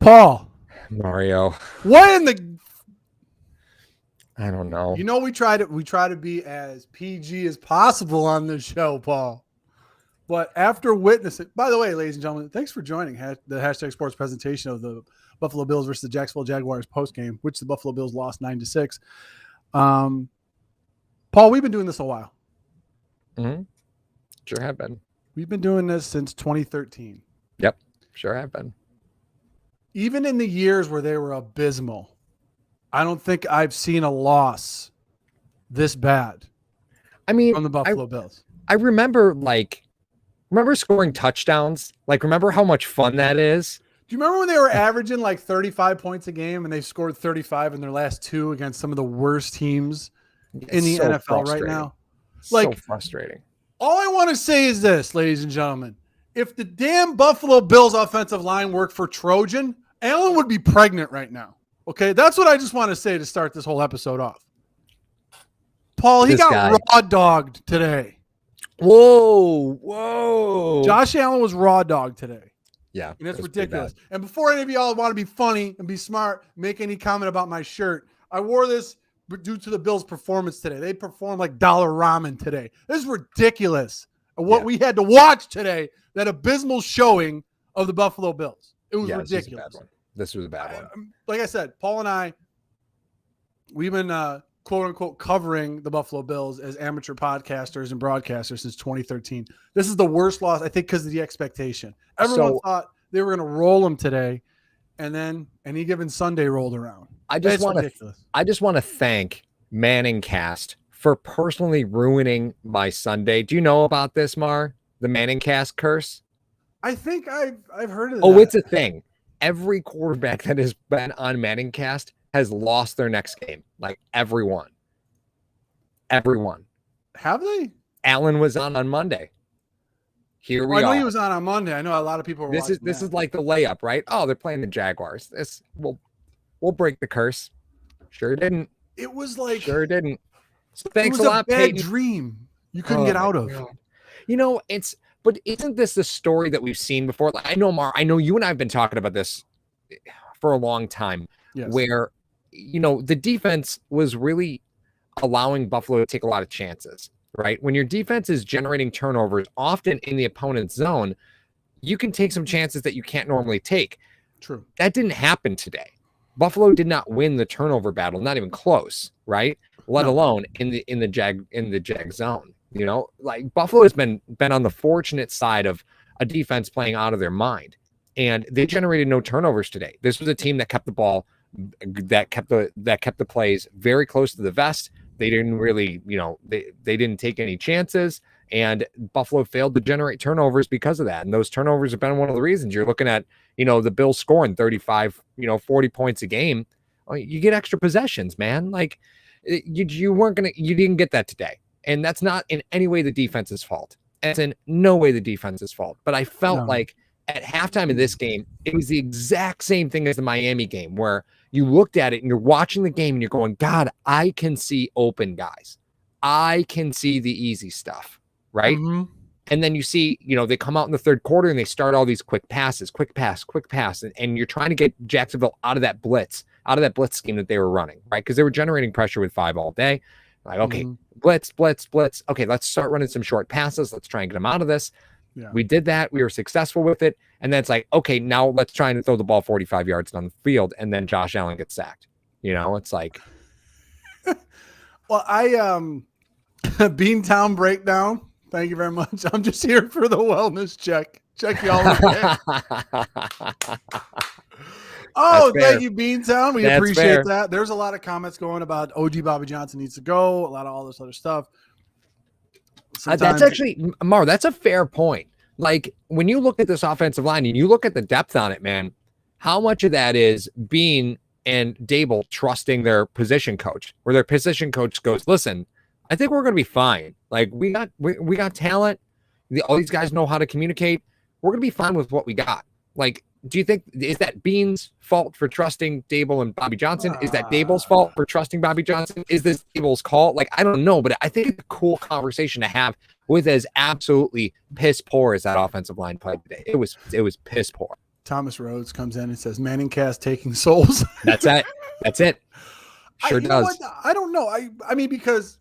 Paul. Mario. What in the? I don't know. You know, we try to be as PG as possible on this show, Paul. But after witnessing, by the way, ladies and gentlemen, thanks for joining the Hashtag Sports presentation of the Buffalo Bills versus the Jacksonville Jaguars postgame, which the Buffalo Bills lost 9-6. Paul, we've been doing this a while. Mm-hmm. Sure have been. We've been doing this since 2013. Yep, sure have been. Even in the years where they were abysmal, I don't think I've seen a loss this bad. I mean, from the Buffalo Bills. I remember scoring touchdowns. Like, remember how much fun that is? Do you remember when they were averaging like 35 points a game and they scored 35 in their last two against some of the worst teams in the NFL right now? Like, so frustrating. All I want to say is this, ladies and gentlemen. If the damn Buffalo Bills offensive line worked for Trojan, Allen would be pregnant right now. Okay, that's what I just want to say to start this whole episode off. Paul, he got raw dogged today. Whoa. Josh Allen was raw dogged today. Yeah. And it's ridiculous. And before any of y'all want to be funny and be smart, make any comment about my shirt, I wore this due to the Bills' performance today. They performed like dollar ramen today. This is ridiculous. What we had to watch today, that abysmal showing of the Buffalo Bills. It was ridiculous. This was a bad one. Like I said, Paul and I, we've been quote unquote covering the Buffalo Bills as amateur podcasters and broadcasters since 2013. This is the worst loss, I think, because of the expectation. Everyone thought they were going to roll them today, and then any given Sunday rolled around. I just want to thank Manning Cast for personally ruining my Sunday. Do you know about this, Mar? The Manning Cast curse? I think I've heard of it. Oh, it's a thing. Every quarterback that has been on Manning Cast has lost their next game. Like everyone. Have they? Allen was on Monday. Here we are. I know he was on Monday. I know a lot of people were watching this is like the layup, right? Oh, they're playing the Jaguars. We'll break the curse. Sure didn't. It was like didn't. So thanks a lot, Peyton. Dream you couldn't get out of. God. You know, but isn't this the story that we've seen before? Like, I know you and I have been talking about this for a long time, where, you know, the defense was really allowing Buffalo to take a lot of chances, right? When your defense is generating turnovers, often in the opponent's zone, you can take some chances that you can't normally take. True. That didn't happen today. Buffalo did not win the turnover battle, not even close, right? Let alone in the Jag zone. You know, like Buffalo has been on the fortunate side of a defense playing out of their mind, and they generated no turnovers today. This was a team that kept the ball, that kept the plays very close to the vest. They didn't really, you know, they didn't take any chances, and Buffalo failed to generate turnovers because of that. And those turnovers have been one of the reasons you're looking at, you know, the Bills scoring 35, 40 points a game. You get extra possessions, man. Like you didn't get that today. And that's not in any way the defense's fault. It's in no way the defense's fault. But I felt like at halftime of this game, it was the exact same thing as the Miami game, where you looked at it and you're watching the game and you're going, God, I can see open guys. I can see the easy stuff, right? Mm-hmm. And then you see, you know, they come out in the third quarter and they start all these quick pass. And you're trying to get Jacksonville out of that blitz scheme that they were running, right? Because they were generating pressure with 5 all day. Like, okay, blitz. Okay, let's start running some short passes. Let's try and get them out of this. Yeah. We did that. We were successful with it. And then it's like, okay, now let's try and throw the ball 45 yards down the field. And then Josh Allen gets sacked. You know, it's like. Well, Beantown breakdown. Thank you very much. I'm just here for the wellness check. Check y'all again. Oh, thank you, Beantown. We appreciate that. There's a lot of comments going about OG Bobby Johnson needs to go, a lot of all this other stuff. That's actually, Mar, that's a fair point. Like, when you look at this offensive line and you look at the depth on it, man, how much of that is Bean and Dable trusting their position coach, where their position coach goes, listen, I think we're going to be fine. Like, we got talent. All these guys know how to communicate. We're going to be fine with what we got. Like, do you think, is that Bean's fault for trusting Dable and Bobby Johnson? Is that Dable's fault for trusting Bobby Johnson? Is this Dable's call? Like, I don't know, but I think it's a cool conversation to have with as absolutely piss poor as that offensive line played today. It was piss poor. Thomas Rhodes comes in and says, Manning cast taking souls. That's it. That's it. Sure does. I don't know. I mean, because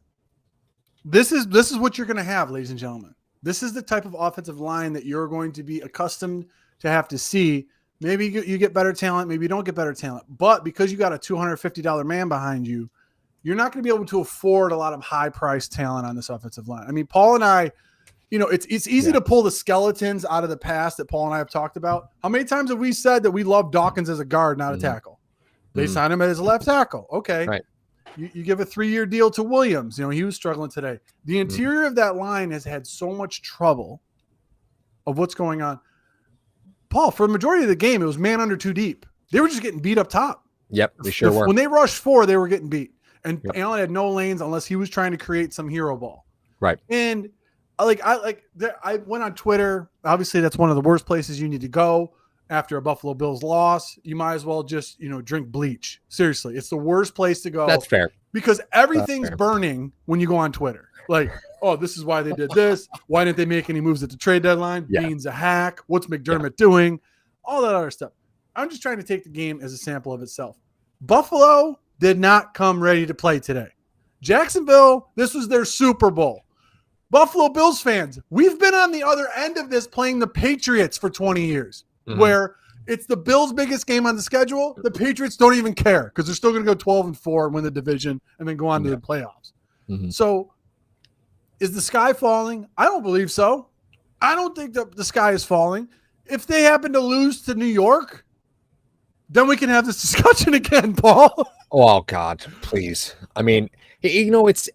this is what you're going to have, ladies and gentlemen. This is the type of offensive line that you're going to be accustomed to have to see. Maybe you get better talent. Maybe you don't get better talent. But because you got a $250 man behind you, you're not going to be able to afford a lot of high-priced talent on this offensive line. I mean, Paul and I, it's easy to pull the skeletons out of the past that Paul and I have talked about. How many times have we said that we love Dawkins as a guard, not a tackle? They signed him as a left tackle. Okay. Right. You give a 3-year deal to Williams. He was struggling today. The interior of that line has had so much trouble of what's going on. Paul, for the majority of the game, it was man under 2 deep. They were just getting beat up top. Yep, they sure were. When they rushed 4, they were getting beat. And Allen had no lanes unless he was trying to create some hero ball. Right. And I went on Twitter. Obviously, that's one of the worst places you need to go after a Buffalo Bills loss. You might as well just, drink bleach. Seriously, it's the worst place to go. That's fair. Because everything's burning when you go on Twitter. Like, oh, this is why they did this. Why didn't they make any moves at the trade deadline? Yeah. Bean's a hack. What's McDermott doing? All that other stuff. I'm just trying to take the game as a sample of itself. Buffalo did not come ready to play today. Jacksonville, this was their Super Bowl. Buffalo Bills fans, we've been on the other end of this playing the Patriots for 20 years, where it's the Bills' biggest game on the schedule. The Patriots don't even care because they're still going to go 12-4 and win the division and then go on to the playoffs. So is the sky falling? I don't believe so. I don't think the sky is falling. If they happen to lose to New York, then we can have this discussion again, Paul. Oh, God, please. I mean, it's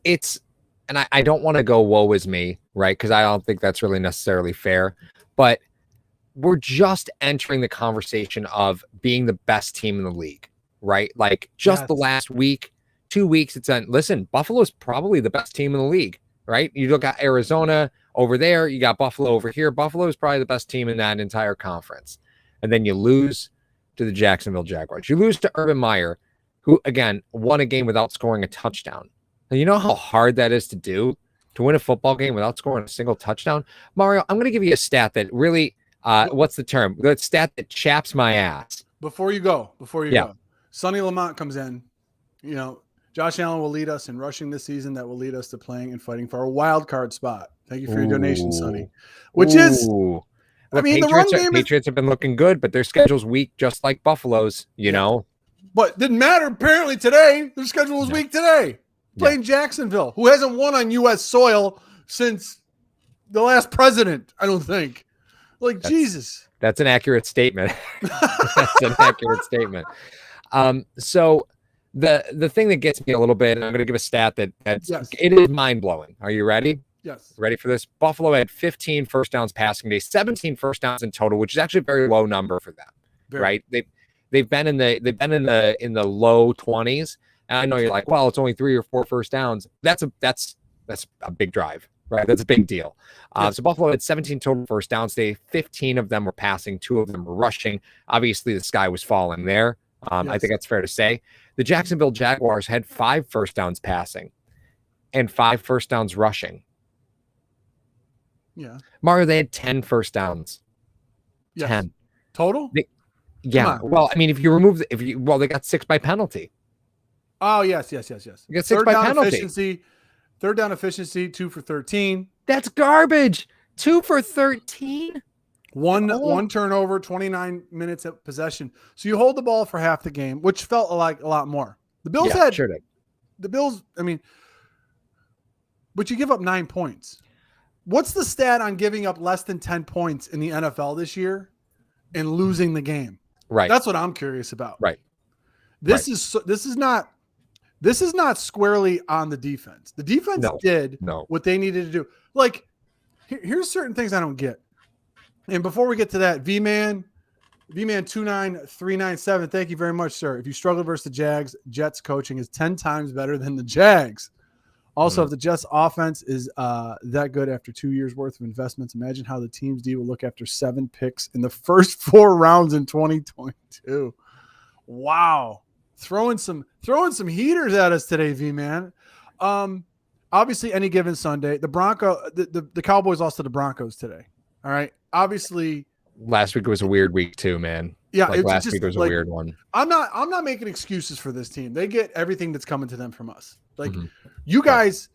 and I don't want to go woe is me, right? Because I don't think that's really necessarily fair. But we're just entering the conversation of being the best team in the league, right? Like just the last week, 2 weeks, it's on. Listen, Buffalo's probably the best team in the league, right? You look at Arizona over there, you got Buffalo over here. Buffalo is probably the best team in that entire conference. And then you lose to the Jacksonville Jaguars. You lose to Urban Meyer, who, again, won a game without scoring a touchdown. And you know how hard that is to do, to win a football game without scoring a single touchdown? Mario, I'm going to give you a stat that really, what's the term? The stat that chaps my ass. Before you go, Sonny Lamont comes in. Josh Allen will lead us in rushing this season. That will lead us to playing and fighting for a wild card spot. Thank you for your donation, Sonny. Which is, I mean, the Patriots have been looking good, but their schedule's weak, just like Buffalo's, you know. But didn't matter. Apparently today, their schedule was weak today. Playing Jacksonville, who hasn't won on U.S. soil since the last president, I don't think. Jesus. That's an accurate statement. That's an accurate statement. So the thing that gets me a little bit, and I'm going to give a stat it is mind-blowing. Are you ready? Yes. Ready for this? Buffalo had 15 first downs passing day, 17 first downs in total, which is actually a very low number for them. Right? They've been in the low 20s. And I know you're like, well, it's only 3 or 4 first downs. That's a big drive, right? That's a big deal. So Buffalo had 17 total first downs today. 15 of them were passing, 2 of them were rushing. Obviously, the sky was falling there. I think that's fair to say. The Jacksonville Jaguars had 5 first downs passing and 5 first downs rushing. Yeah. Mario, they had 10 first downs. Yes. 10. Total? Well, I mean, if you remove they got 6 by penalty. Oh, yes. You got 6 by penalty. Third down efficiency, 2 for 13. That's garbage. 2 for 13? One turnover, 29 minutes of possession. So you hold the ball for half the game, which felt like a lot more. The Bills sure did. The Bills, but you give up 9 points. What's the stat on giving up less than 10 points in the NFL this year and losing the game? Right. That's what I'm curious about. Right. This is not squarely on the defense. The defense did what they needed to do. Like, here's certain things I don't get. And before we get to that, V-Man 29397, thank you very much, sir. If you struggle versus the Jags, Jets coaching is 10 times better than the Jags. Also, if the Jets offense is that good after 2 years worth of investments, imagine how the team's D will look after 7 picks in the first 4 rounds in 2022. Wow. Throwing some heaters at us today, V-Man. Obviously, any given Sunday, the Cowboys lost to the Broncos today. All right. Obviously, last week was a weird week too, man. Yeah, like it's last just week was a like, weird one. I'm not making excuses for this team. They get everything that's coming to them from us. Like Mhm. you guys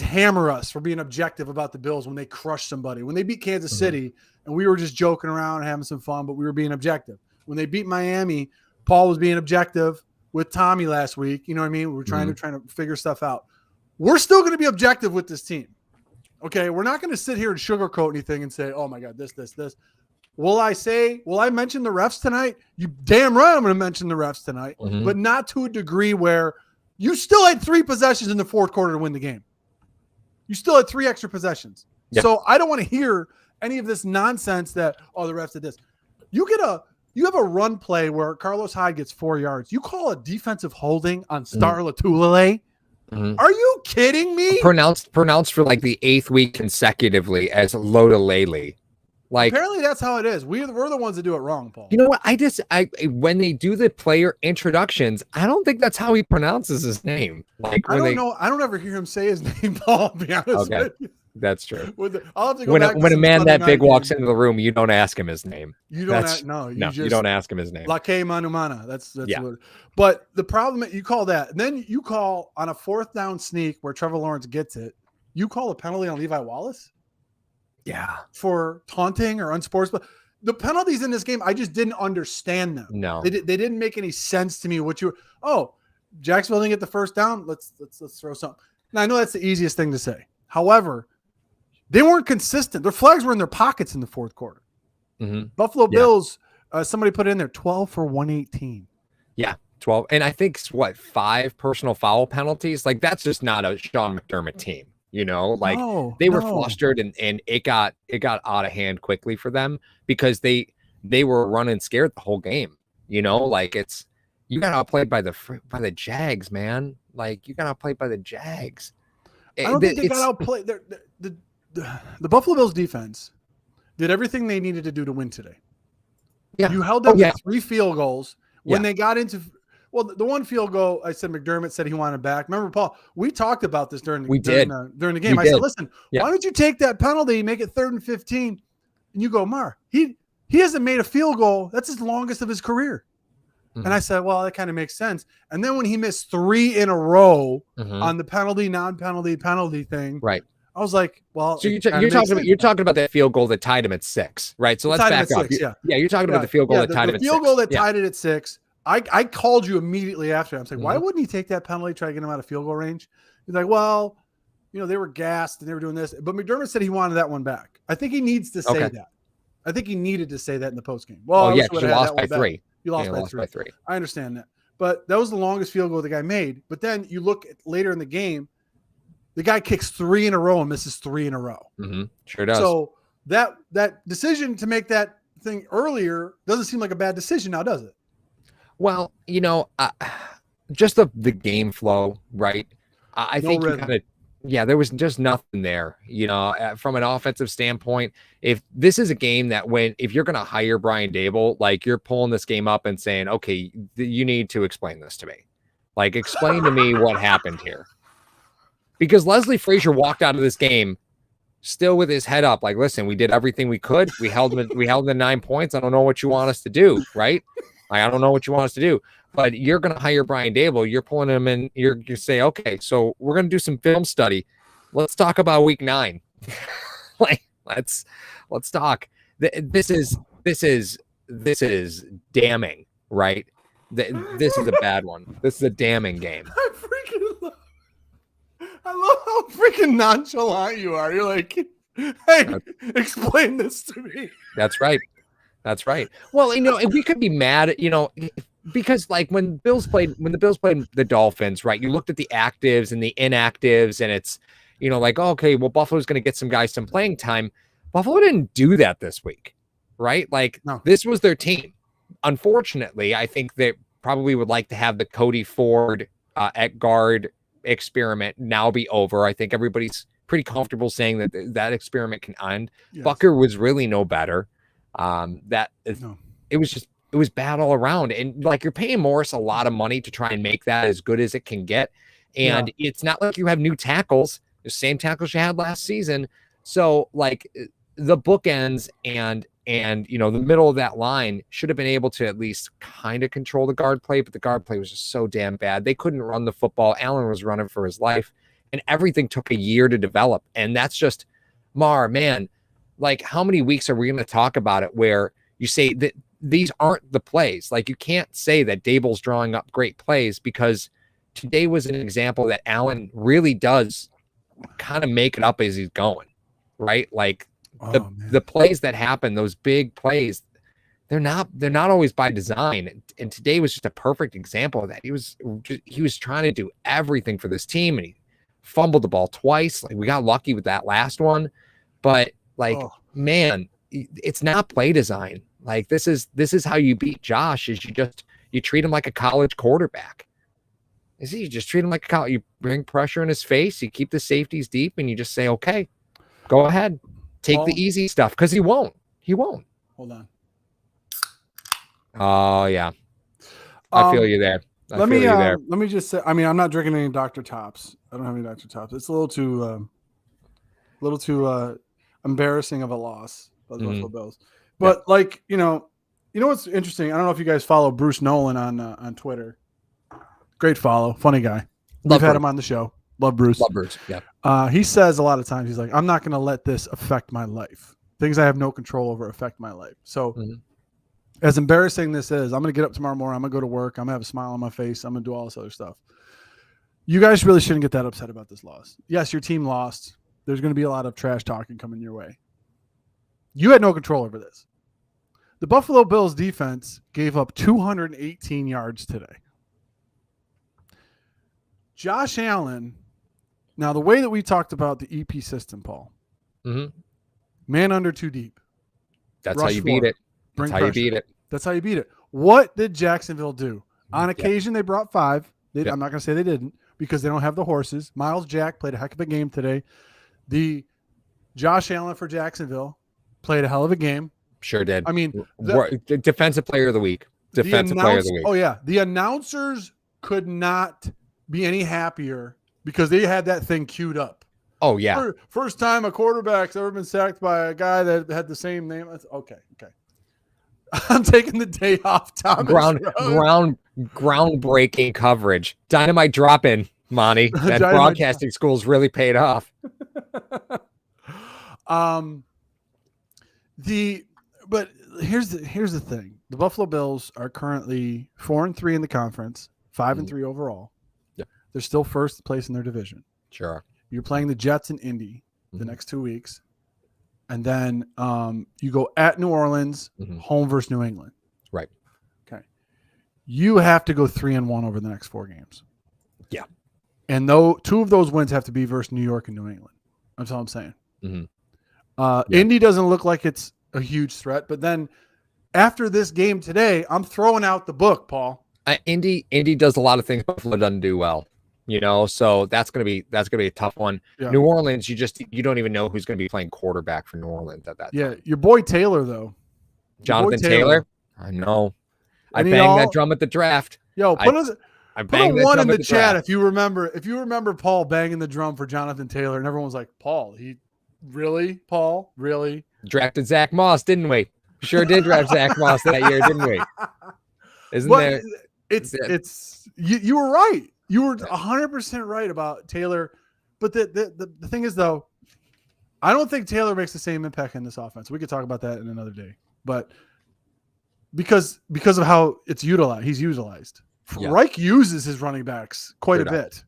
hammer us for being objective about the Bills when they crush somebody. When they beat Kansas City and we were just joking around and having some fun, but we were being objective. When they beat Miami, Paul was being objective with Tommy last week. You know what I mean? We're trying to figure stuff out. We're still going to be objective with this team. Okay, we're not going to sit here and sugarcoat anything and say, "Oh my God, this." Will I mention the refs tonight? You damn right I'm going to mention the refs tonight, but not to a degree where you still had 3 possessions in the fourth quarter to win the game. You still had 3 extra possessions. Yep. So I don't want to hear any of this nonsense that, oh, the refs did this. You have a run play where Carlos Hyde gets 4 yards. You call a defensive holding on Star Latulele? Are you kidding me? Pronounced for like the 8th week consecutively as Lodalele. Like, apparently that's how it is. We're the ones that do it wrong, Paul. You know what? When they do the player introductions, I don't think that's how he pronounces his name. Like I don't know. I don't ever hear him say his name, Paul. To be honest with you. That's true. I'll have to go when back a man Sunday that big game. walks into the room, you don't ask him his name. You don't. You don't ask him his name. Lake Manumana. That's yeah. what. But the problem you call that, and then you call on a 4th down sneak where Trevor Lawrence gets it. You call a penalty on Levi Wallace. Yeah, for taunting or unsportsmanlike. The penalties in this game, I just didn't understand them. No, they didn't make any sense to me. Jacksonville didn't get the first down. Let's throw something. Now I know that's the easiest thing to say. However, they weren't consistent. Their flags were in their pockets in the fourth quarter. Buffalo Bills, somebody put it in there, 12 for 118. Yeah, 12, and I think 5 personal foul penalties. Like that's just not a Sean McDermott team. You know, like they were flustered and it got out of hand quickly for them because they were running scared the whole game. You know, like you got outplayed by the Jags, man. Like you got outplayed by the Jags. I don't think they got outplayed. The Buffalo Bills defense did everything they needed to do to win today. Yeah, you held them to 3 field goals when they got into. Well, the one field goal, I said McDermott said he wanted back. Remember, Paul, we talked about this during the game. I said, listen, why don't you take that penalty, make it 3rd and 15? And you go, Mar, he hasn't made a field goal. That's his longest of his career. And I said, well, that kind of makes sense. And then when he missed 3 in a row on the penalty, penalty thing, right? I was like, well, so you're talking about that field goal that tied him at 6, right? So let's back up. You're talking about the field goal that tied him at 6. The field goal that tied it at 6. I called you immediately after. I'm saying, why wouldn't he take that penalty, try to get him out of field goal range? He's like, well, they were gassed and they were doing this. But McDermott said he wanted that one back. I think he needs to say that. I think he needed to say that in the postgame. Well, you lost by 3. You lost by 3. I understand that. But that was the longest field goal the guy made. But then you look at later in the game, the guy kicks 3 in a row and misses 3 in a row. Sure does. So that decision to make that thing earlier doesn't seem like a bad decision now, does it? Well, just the game flow, right? I think you kind of, there was just nothing there, from an offensive standpoint. If this is a game that if you're going to hire Brian Dable, like you're pulling this game up and saying, okay, you need to explain this to me. Like, explain to me what happened here. Because Leslie Frazier walked out of this game still with his head up. Like, listen, we did everything we could. We held the 9 points. I don't know what you want us to do. Right. I don't know what you want us to do, but you're going to hire Brian Dable. You're pulling him in. You say, okay, so we're going to do some film study. Let's talk about week 9. Like, let's talk. This is damning, right? This is a bad one. This is a damning game. I love how freaking nonchalant you are. You're like, hey, explain this to me. That's right. Well, we could be mad, because like when the Bills played the Dolphins, right? You looked at the actives and the inactives, and it's, like, okay, well, Buffalo's going to get some guys some playing time. Buffalo didn't do that this week, right? Like, This was their team. Unfortunately, I think they probably would like to have the Cody Ford at guard experiment now be over. I think everybody's pretty comfortable saying that experiment can end. Yes. Bucker was really no better. It was bad all around, and like you're paying Morris a lot of money to try and make that as good as it can get, and it's not like you have new tackles, the same tackles you had last season. So like the bookends, and And, the middle of that line should have been able to at least kind of control the guard play, but the guard play was just so damn bad. They couldn't run the football. Allen was running for his life, and everything took a year to develop. And that's just, man, like, how many weeks are we going to talk about it where you say that these aren't the plays? Like, you can't say that Dable's drawing up great plays, because today was an example that Allen really does kind of make it up as he's going, right? Like, the plays that happen, those big plays, they're not always by design. And today was just a perfect example of that. He was trying to do everything for this team, and he fumbled the ball twice. Like, we got lucky with that last one, but man, it's not play design. Like, this is how you beat Josh, is you treat him like a college quarterback. You just treat him like a college. You bring pressure in his face, you keep the safeties deep, and you just say, okay, go ahead. Take the easy stuff, because he won't. Hold on. Oh, yeah. I feel you there. Let me just say, I mean, I'm not drinking any Dr. Tops. I don't have any Dr. Tops. It's a little too embarrassing of a loss by the Buffalo Bills. But you know what's interesting? I don't know if you guys follow Bruce Nolan on Twitter. Great follow, funny guy. We've had him on the show. Love Bruce. Yeah. He says a lot of times, he's like, I'm not going to let this affect my life. Things I have no control over affect my life. So as embarrassing this is, I'm going to get up tomorrow morning. I'm going to go to work. I'm going to have a smile on my face. I'm going to do all this other stuff. You guys really shouldn't get that upset about this loss. Yes, your team lost. There's going to be a lot of trash talking coming your way. You had no control over this. The Buffalo Bills defense gave up 218 yards today. Josh Allen. Now, the way that we talked about the EP system, Paul, man under too deep. That's how you beat it. That's how you beat it. That's how you beat it. What did Jacksonville do? On occasion, they brought 5. I'm not going to say they didn't, because they don't have the horses. Miles Jack played a heck of a game today. The Josh Allen for Jacksonville played a hell of a game. Sure did. I mean, defensive player of the week. Defensive player of the week. Oh, yeah. The announcers could not be any happier, because they had that thing queued up. Oh, yeah. First time a quarterback's ever been sacked by a guy that had the same name. Okay. I'm taking the day off, Thomas. Groundbreaking coverage. Dynamite drop in, Monty. That broadcasting school's really paid off. But here's the thing. The Buffalo Bills are currently 4-3 in the conference, 5-3 overall. Yeah. They're still first place in their division. Sure. You're playing the Jets and Indy the next 2 weeks. And then you go at New Orleans, home versus New England. Right. Okay. You have to go 3-1 over the next 4 games. Yeah. And though 2 of those wins have to be versus New York and New England. That's all I'm saying. Indy doesn't look like it's a huge threat, but then after this game today, I'm throwing out the book, Paul. Indy does a lot of things Buffalo doesn't do well. So that's gonna be a tough one. Yeah. New Orleans, you don't even know who's gonna be playing quarterback for New Orleans at that time. Your boy Taylor though. Jonathan Taylor. I know. I banged that drum at the draft. Yo, put a 1 in the chat if you remember Paul banging the drum for Jonathan Taylor, and everyone was like, Paul, Paul, really? Drafted Zach Moss, didn't we? Sure did draft Zach Moss that year, didn't we? You were right. You were 100% right about Taylor. But the thing is, though, I don't think Taylor makes the same impact in this offense. We could talk about that in another day. But because of how it's utilized, he's utilized. Yeah. Reich uses his running backs quite a bit.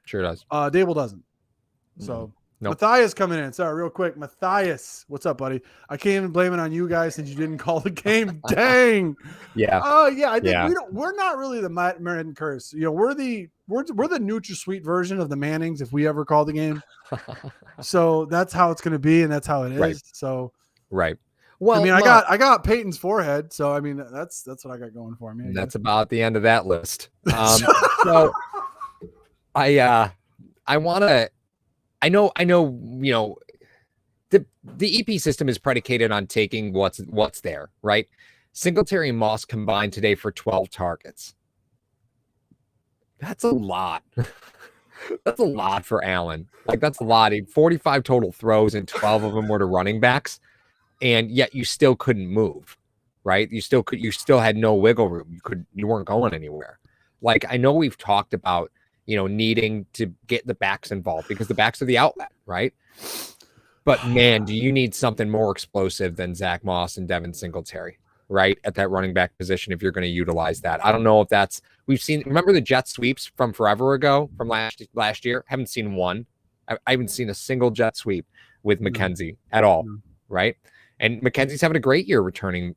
Sure does. Dable doesn't. So Matthias coming in. Sorry, real quick. Matthias, what's up, buddy? I can't even blame it on you guys since you didn't call the game. Dang. Yeah. I think we're not really the Madden curse. We're the NutraSweet version of the Mannings if we ever call the game. So that's how it's going to be, and that's how it is. Right. So Well, I mean, I got Peyton's forehead, so I mean that's what I got going for me. That's about the end of that list. So I know, the EP system is predicated on taking what's there, right? Singletary and Moss combined today for 12 targets. That's a lot. That's a lot for Allen. Like, that's a lot. He had 45 total throws, and 12 of them were to running backs. and yet you still couldn't move, right? You still had no wiggle room. You weren't going anywhere. Like, I know we've talked about, needing to get the backs involved because the backs are the outlet, right? But man, do you need something more explosive than Zach Moss and Devin Singletary, right? At that running back position, if you're going to utilize that. I don't know if we've seen, remember the jet sweeps from forever ago, from last year? Haven't seen one. I haven't seen a single jet sweep with McKenzie at all, right? And McKenzie's having a great year returning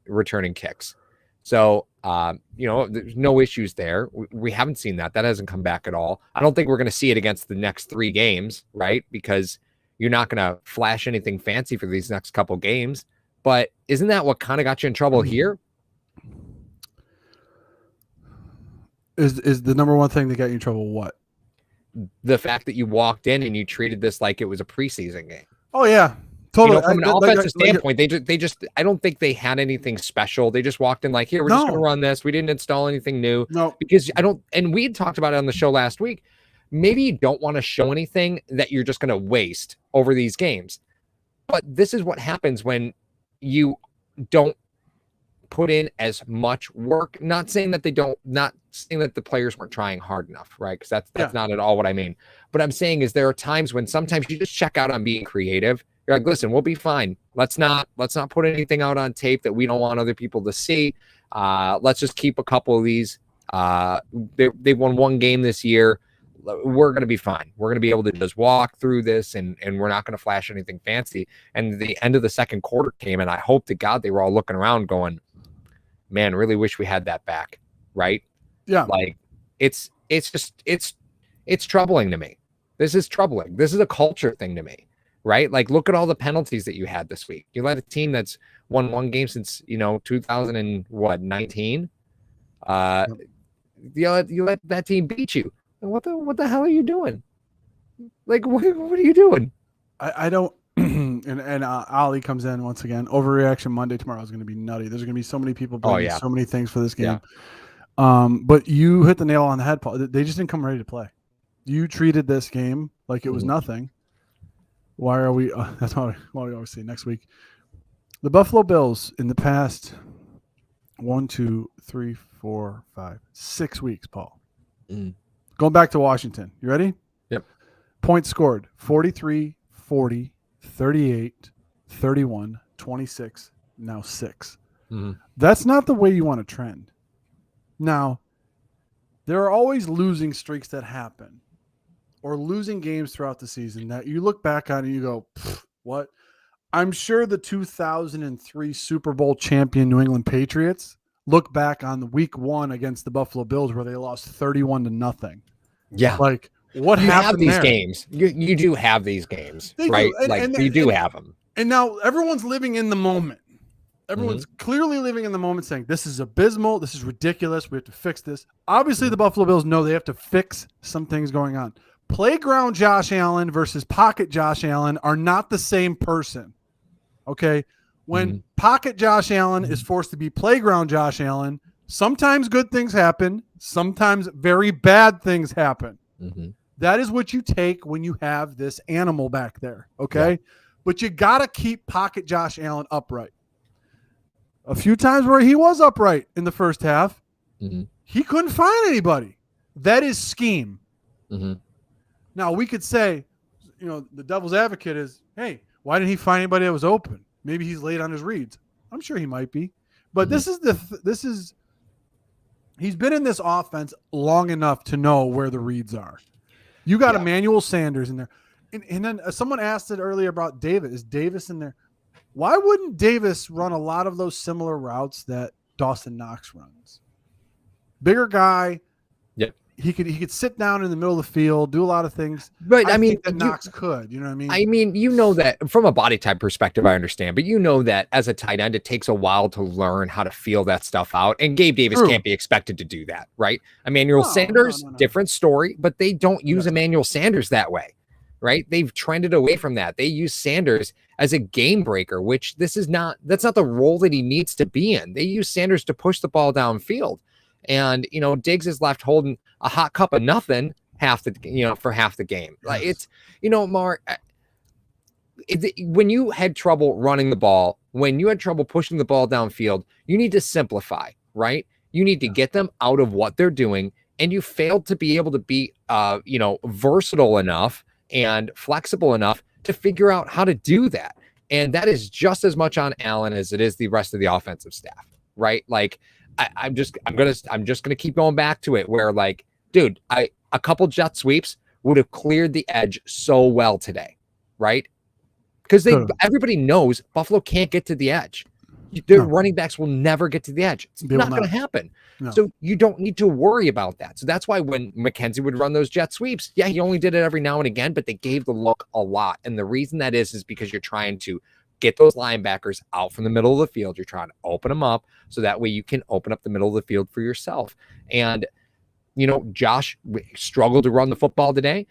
kicks. So, there's no issues there. We haven't seen that. That hasn't come back at all. I don't think we're going to see it against the next 3 games, right? Because you're not going to flash anything fancy for these next couple games. But isn't that what kind of got you in trouble here? Is the number one thing that got you in trouble what? The fact that you walked in and you treated this like it was a preseason game. Oh, yeah. Totally. From an offensive standpoint, they just I don't think they had anything special. They just walked in like, here, we're just going to run this. We didn't install anything new. No. Because and we had talked about it on the show last week. Maybe you don't want to show anything that you're just going to waste over these games. But this is what happens when you don't put in as much work. Not saying that the players weren't trying hard enough, right? Because that's not at all what I mean. But I'm saying is there are times when sometimes you just check out on being creative. You're like, listen, we'll be fine. Let's not put anything out on tape that we don't want other people to see. Let's just keep a couple of these. They've won 1 game this year. We're going to be fine. We're going to be able to just walk through this and we're not going to flash anything fancy. And the end of the second quarter came, and I hope to God they were all looking around going, man, really wish we had that back. Right. Yeah. Like it's troubling to me. This is troubling. This is a culture thing to me. Right. Like, look at all the penalties that you had this week. You let a team that's won 1 game since, 2019. You let that team beat you. What the hell are you doing? Like, what are you doing? I don't. and Ali comes in once again. Overreaction Monday tomorrow is going to be nutty. There's going to be so many people bringing so many things for this game. Yeah. But you hit the nail on the head, Paul. They just didn't come ready to play. You treated this game like it was nothing. Why are we? That's why we always say next week. The Buffalo Bills in the past 1, 2, 3, 4, 5, 6 weeks, Paul. Going back to Washington. You ready? Yep. Points scored 43, 40, 38, 31, 26, now 6. That's not the way you want to trend. Now, there are always losing streaks that happen or losing games throughout the season that you look back on and you go, what? I'm sure the 2003 Super Bowl champion New England Patriots look back on the week 1 against the Buffalo Bills where they lost 31-0. Yeah. Like, what happened have these there? games. You do have these games, right? You do have them. And now everyone's living in the moment. Everyone's clearly living in the moment saying, this is abysmal. This is ridiculous. We have to fix this. Obviously, the Buffalo Bills know they have to fix some things going on. Playground Josh Allen versus pocket Josh Allen are not the same person. Okay? When pocket Josh Allen is forced to be playground Josh Allen, sometimes good things happen. Sometimes very bad things happen. That is what you take when you have this animal back there. Okay? Yeah. But you got to keep pocket Josh Allen upright. A few times where he was upright in the first half, he couldn't find anybody. That is scheme. Now, we could say, the devil's advocate is, hey, why didn't he find anybody that was open? Maybe he's late on his reads. I'm sure he might be. But this is he's been in this offense long enough to know where the reads are. You got Emmanuel Sanders in there. And then someone asked it earlier about Davis. Is Davis in there? Why wouldn't Davis run a lot of those similar routes that Dawson Knox runs? Bigger guy. Yep. He could sit down in the middle of the field, do a lot of things. But I think that Knox could. You know what I mean? I mean, that from a body type perspective, I understand. But that as a tight end, it takes a while to learn how to feel that stuff out. And Gabe Davis can't be expected to do that, right? Emmanuel Sanders, different story, but they don't use Emmanuel Sanders that way. Right? They've trended away from that. They use Sanders as a game breaker, which that's not the role that he needs to be in. They use Sanders to push the ball downfield. And, Diggs is left holding a hot cup of nothing for half the game. Like it's, Mark, when you had trouble running the ball, when you had trouble pushing the ball downfield, you need to simplify, right? You need to get them out of what they're doing, and you failed to be able to be, versatile enough and flexible enough to figure out how to do that. And that is just as much on Allen as it is the rest of the offensive staff, right? Like, I'm just gonna keep going back to it where, like, dude, a couple jet sweeps would have cleared the edge so well today, right? Because everybody knows Buffalo can't get to the edge. Their running backs will never get to the edge. It's not going to happen. No. So you don't need to worry about that. So that's why when McKenzie would run those jet sweeps, yeah, he only did it every now and again, but they gave the look a lot. And the reason that is because you're trying to get those linebackers out from the middle of the field. You're trying to open them up so that way you can open up the middle of the field for yourself. And, Josh struggled to run the football today.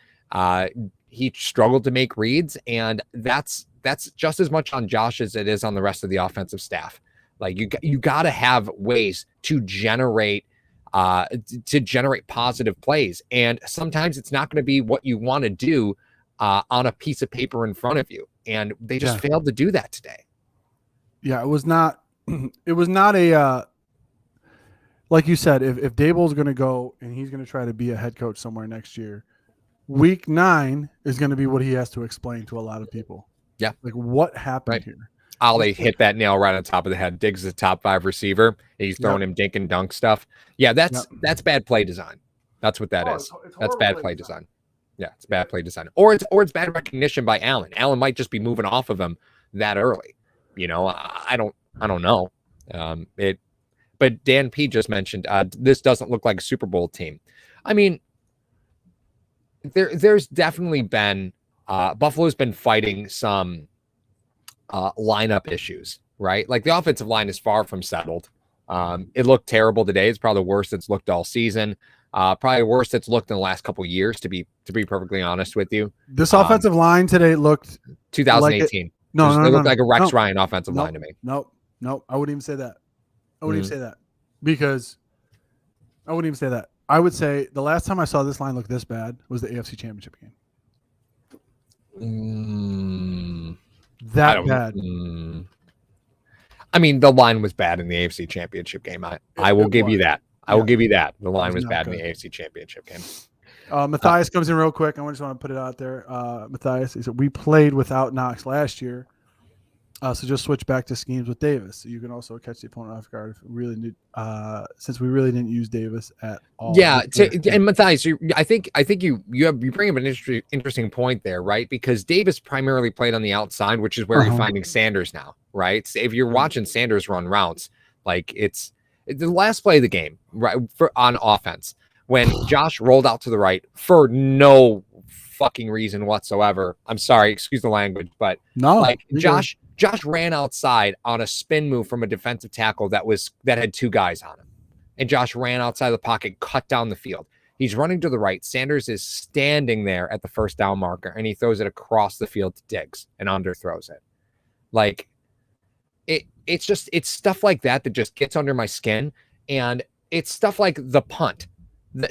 He struggled to make reads, and that's just as much on Josh as it is on the rest of the offensive staff. Like, you got to have ways to generate positive plays, and sometimes it's not going to be what you want to do on a piece of paper in front of you, and they just failed to do that today. Yeah, it was not a like you said, if Daboll's going to go and he's going to try to be a head coach somewhere next year, week 9 is going to be what he has to explain to a lot of people. Yeah. Like, what happened here? Ollie hit that nail right on top of the head. Diggs is a top 5 receiver. He's throwing him dink and dunk stuff. Yeah, that's bad play design. That's what that is. That's bad play design. Yeah, it's bad play design. Or it's bad recognition by Allen. Allen might just be moving off of him that early. I don't know. But Dan P just mentioned this doesn't look like a Super Bowl team. I mean, there's definitely been Buffalo's been fighting some lineup issues, right? Like, the offensive line is far from settled. It looked terrible today. It's probably the worst it's looked all season. Probably the worst it's looked in the last couple of years, to be perfectly honest with you. This offensive line today looked 2018. It looked like a Rex Ryan offensive line to me. Nope. I wouldn't even say that. I wouldn't even say that, because I wouldn't even say that. I would say the last time I saw this line look this bad was the AFC Championship game. That bad. I mean, the line was bad in the AFC Championship game. I will give you that. I will give you that. The line was bad in the AFC Championship game. Matthias comes in real quick. I just want to put it out there. Matthias, he said, we played without Knox last year. So just switch back to schemes with Davis. So you can also catch the opponent off guard if we really need, since we really didn't use Davis at all. Yeah, and Matthias, I think you bring up an interesting point there, right? Because Davis primarily played on the outside, which is where you're finding Sanders now, right? So if you're watching Sanders run routes, like, it's the last play of the game, right? On offense, when Josh rolled out to the right for no fucking reason whatsoever. I'm sorry, excuse the language, but Josh ran outside on a spin move from a defensive tackle that had 2 guys on him. And Josh ran outside the pocket, cut down the field. He's running to the right. Sanders is standing there at the first down marker, and he throws it across the field to Diggs and underthrows it. Like, it's stuff like that just gets under my skin. And it's stuff like the punt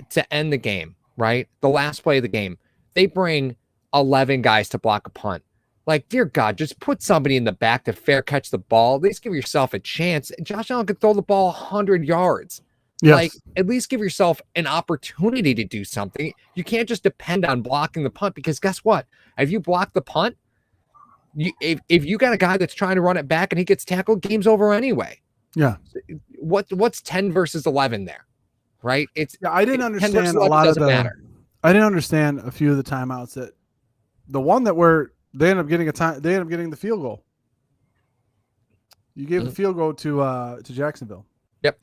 to end the game, right? The last play of the game. They bring 11 guys to block a punt. Like, dear God, just put somebody in the back to fair catch the ball. At least give yourself a chance. Josh Allen could throw the ball 100 yards. Yes. Like, at least give yourself an opportunity to do something. You can't just depend on blocking the punt, because guess what? If you block the punt, if you got a guy that's trying to run it back and he gets tackled, game's over anyway. Yeah. What's 10 versus 11 there, right? I didn't understand a lot of the matter. I didn't understand a few of the timeouts that the one that they end up getting the field goal. You gave the field goal to Jacksonville. Yep.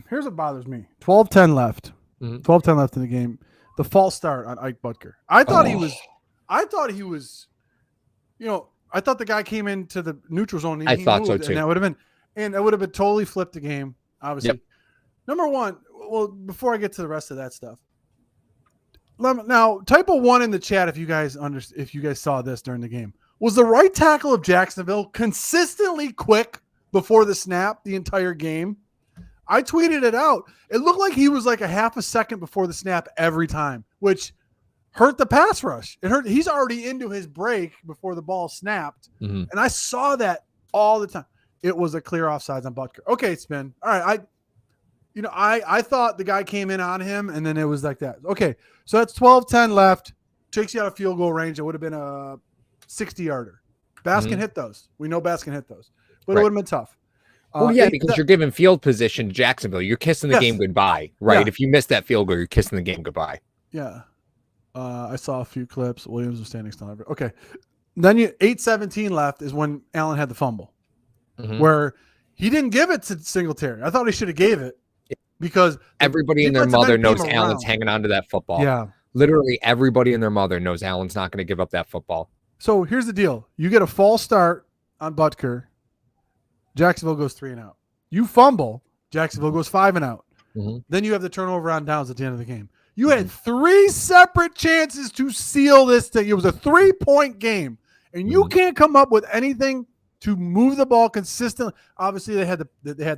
Here's what bothers me. 12-10 left. 12-10 left in the game. The false start on Ike Butker. I thought he was, I thought the guy came into the neutral zone. And I thought so too. And that would have been totally flipped the game, obviously. Yep. Number one, well, before I get to the rest of that stuff, now type a 1 in the chat if you guys saw this during the game. Was the right tackle of Jacksonville consistently quick before the snap the entire game? I tweeted it out. It looked like he was like a half a second before the snap every time, which hurt the pass rush. It hurt. He's already into his break before the ball snapped. Mm-hmm. And I saw that all the time. It was a clear offsides on Butker. Okay, Spin. All right. I thought the guy came in on him, and then it was like that. Okay, so that's 12-10 left. Takes you out of field goal range. It would have been a 60-yarder. Bass can hit those. We know Bass can hit those. But it would have been tough. Well, yeah, because you're giving field position to Jacksonville. You're kissing the game goodbye, right? Yeah. If you miss that field goal, you're kissing the game goodbye. Yeah. I saw a few clips. Williams was standing still. Okay. Then 8:17 left is when Allen had the fumble, where he didn't give it to Singletary. I thought he should have gave it because everybody and their mother knows Allen's hanging on to that football. Yeah. Literally everybody and their mother knows Allen's not going to give up that football. So here's the deal. You get a false start on Butker. Jacksonville goes 3 and out. You fumble. Jacksonville goes 5 and out. Then you have the turnover on downs at the end of the game. You had 3 separate chances to seal this thing. It was a 3-point game, and you can't come up with anything to move the ball consistently. Obviously, they had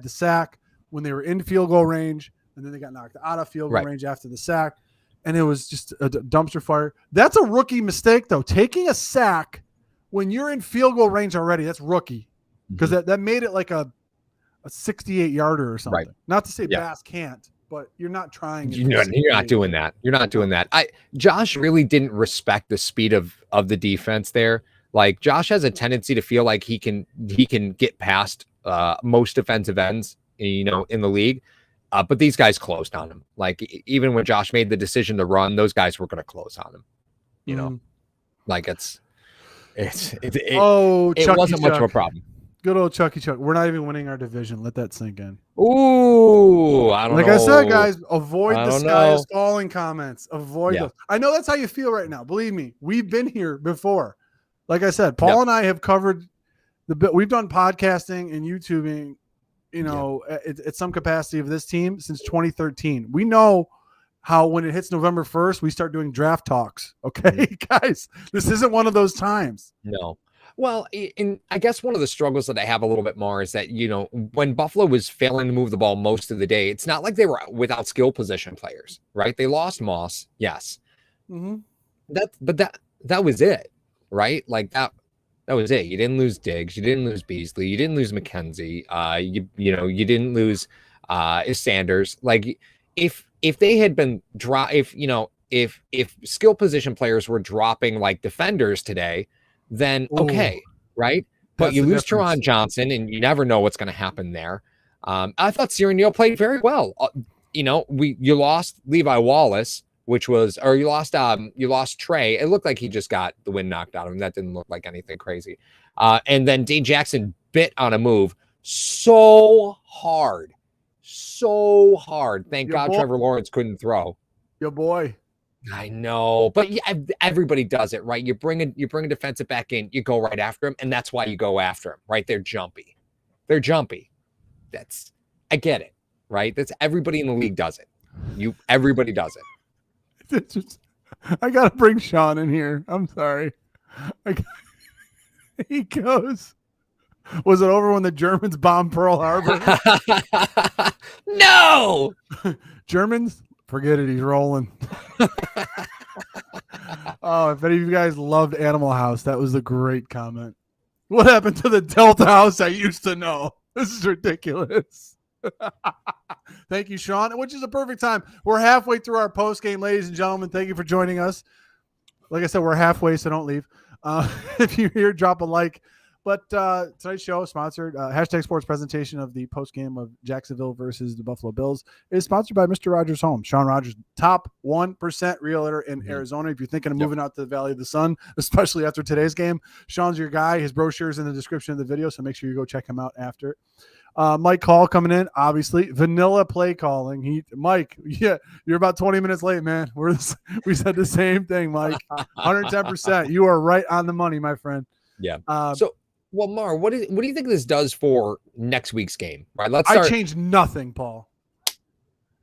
the sack when they were in field goal range, and then they got knocked out of field goal range after the sack, and it was just a dumpster fire. That's a rookie mistake, though. Taking a sack when you're in field goal range already, that's rookie, because that made it like a 68-yarder or something. Right. Not to say Bass can't. But you're not trying. You're not doing that. You're not doing that. Josh really didn't respect the speed of the defense there. Like Josh has a tendency to feel like he can get past most defensive ends, in the league. But these guys closed on him. Like even when Josh made the decision to run, those guys were going to close on him. Like it wasn't much of a problem. Good old Chucky Chuck. We're not even winning our division. Let that sink in. Ooh, I don't know. Like I said, guys, avoid the sky is falling comments. Avoid those. I know that's how you feel right now. Believe me, we've been here before. Like I said, Paul and I have covered we've done podcasting and YouTubing, at some capacity of this team since 2013. We know how when it hits November 1st, we start doing draft talks. Okay, guys, this isn't one of those times. No. Well, and I guess one of the struggles that I have a little bit more is that, when Buffalo was failing to move the ball most of the day, it's not like they were without skill position players, right? They lost Moss. Yes. That was it, right? Like that was it. You didn't lose Diggs. You didn't lose Beasley. You didn't lose McKenzie. You didn't lose Sanders. Like if they had been if skill position players were dropping like defenders today, then okay, right? But you lose Teron Johnson, and you never know what's going to happen there. I thought Sirianni played very well. You lost Levi Wallace, you lost Trey. It looked like he just got the wind knocked out of him. That didn't look like anything crazy. And then Dane Jackson bit on a move so hard. Thank God Trevor Lawrence couldn't throw. Your boy. I know, but everybody does it, right? You bring a defensive back in, you go right after him, and that's why you go after him, right? They're jumpy. I get it, right? That's everybody in the league does it. Everybody does it. I gotta bring Sean in here. I'm sorry. He goes, was it over when the Germans bombed Pearl Harbor? No! Germans? Forget it. He's rolling. Oh, if any of you guys loved Animal House, that was a great comment. What happened to the Delta House I used to know? This is ridiculous. Thank you, Sean, which is a perfect time. We're halfway through our post game, ladies and gentlemen. Thank you for joining us. Like I said, we're halfway, so don't leave. If you're here, drop a like. But tonight's show, sponsored, hashtag sports presentation of the post-game of Jacksonville versus the Buffalo Bills, is sponsored by Mr. Rogers Home. Sean Rogers, top 1% realtor in Arizona. If you're thinking of moving out to the Valley of the Sun, especially after today's game, Sean's your guy. His brochure is in the description of the video, so make sure you go check him out after. Mike Hall coming in, obviously. Vanilla play calling. Mike, you're about 20 minutes late, man. We said the same thing, Mike. 110%. You are right on the money, my friend. Yeah. Well, Mar, what do you think this does for next week's game? Right, let's start. I change nothing, Paul.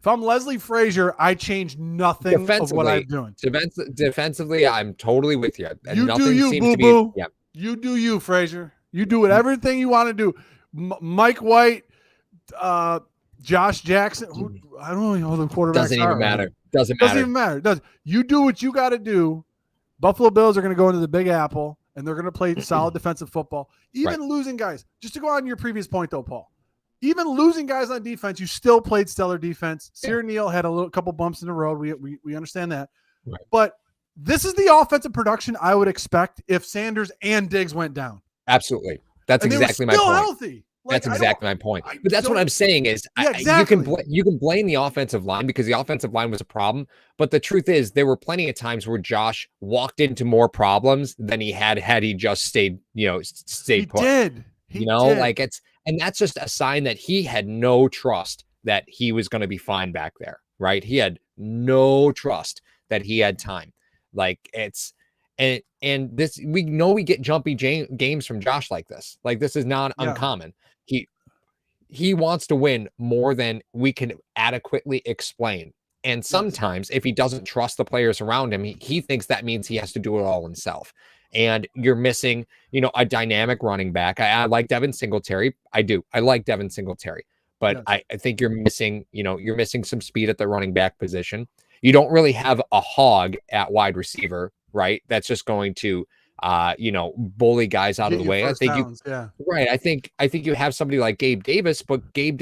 If I'm Leslie Frazier, I change nothing of what I'm doing. Defensively, I'm totally with you. And you do you, boo-boo. You do you, Frazier. You do everything you want to do. Mike White, Josh Jackson. I don't know who the quarterbacks Doesn't even matter. Doesn't Doesn't matter. even matter. It does. You do what you got to do. Buffalo Bills are going to go into the Big Apple, and they're going to play solid defensive football. Even losing guys. Just to go on your previous point, though, Paul. Even losing guys on defense, you still played stellar defense. Sear Neal had a couple bumps in the road. We understand that. Right. But this is the offensive production I would expect if Sanders and Diggs went down. Absolutely. That's exactly my point. Healthy. Like, that's exactly my point. But that's what I'm saying is you can blame the offensive line because the offensive line was a problem. But the truth is there were plenty of times where Josh walked into more problems than he had he just stayed put. He did. Like and that's just a sign that he had no trust that he was going to be fine back there, right? He had no trust that he had time. Like and this, we know we get jumpy games from Josh like this. Like this is not uncommon. He wants to win more than we can adequately explain. And sometimes if he doesn't trust the players around him, he thinks that means he has to do it all himself. And you're missing, a dynamic running back. I like Devin Singletary. I do. I like Devin Singletary. But I think you're missing, you're missing some speed at the running back position. You don't really have a hog at wide receiver, right? That's just going to bully guys out of the way. I think right. I think you have somebody like Gabe Davis, but Gabe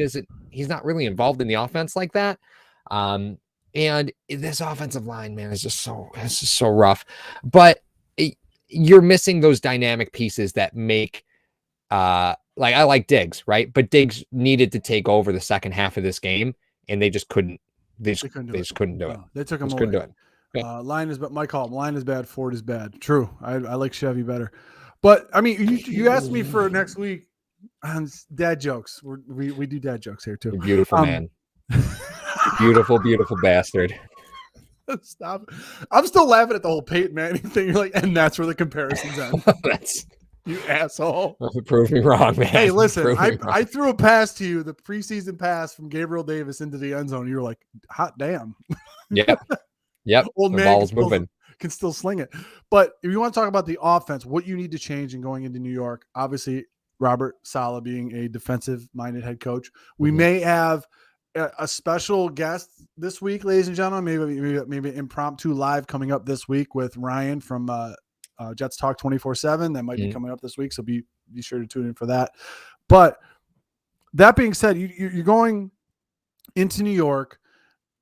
he's not really involved in the offense like that. And this offensive line, man, it's just so rough. But you're missing those dynamic pieces that make I like Diggs, right? But Diggs needed to take over the second half of this game, and they just couldn't. They just couldn't do it. They took him away. Couldn't do it. Line is, but my call. Line is bad. Ford is bad. True. I like Chevy better. But I mean, you asked me for next week on dad jokes. We do dad jokes here too. You're beautiful man. Beautiful bastard. Stop. I'm still laughing at the whole Peyton Manning thing. You're like, and that's where the comparisons end. You asshole. Prove me wrong, man. Hey, listen, I threw a pass to you, the preseason pass from Gabriel Davis into the end zone. You were like, hot damn. Yep. Old the man ball's moving. Can still sling it. But if you want to talk about the offense, what you need to change in going into New York, obviously Robert Saleh being a defensive-minded head coach. We may have a special guest this week, ladies and gentlemen, maybe impromptu live coming up this week with Ryan from Jets Talk 24/7. That might be coming up this week, so be sure to tune in for that. But that being said, you're going into New York,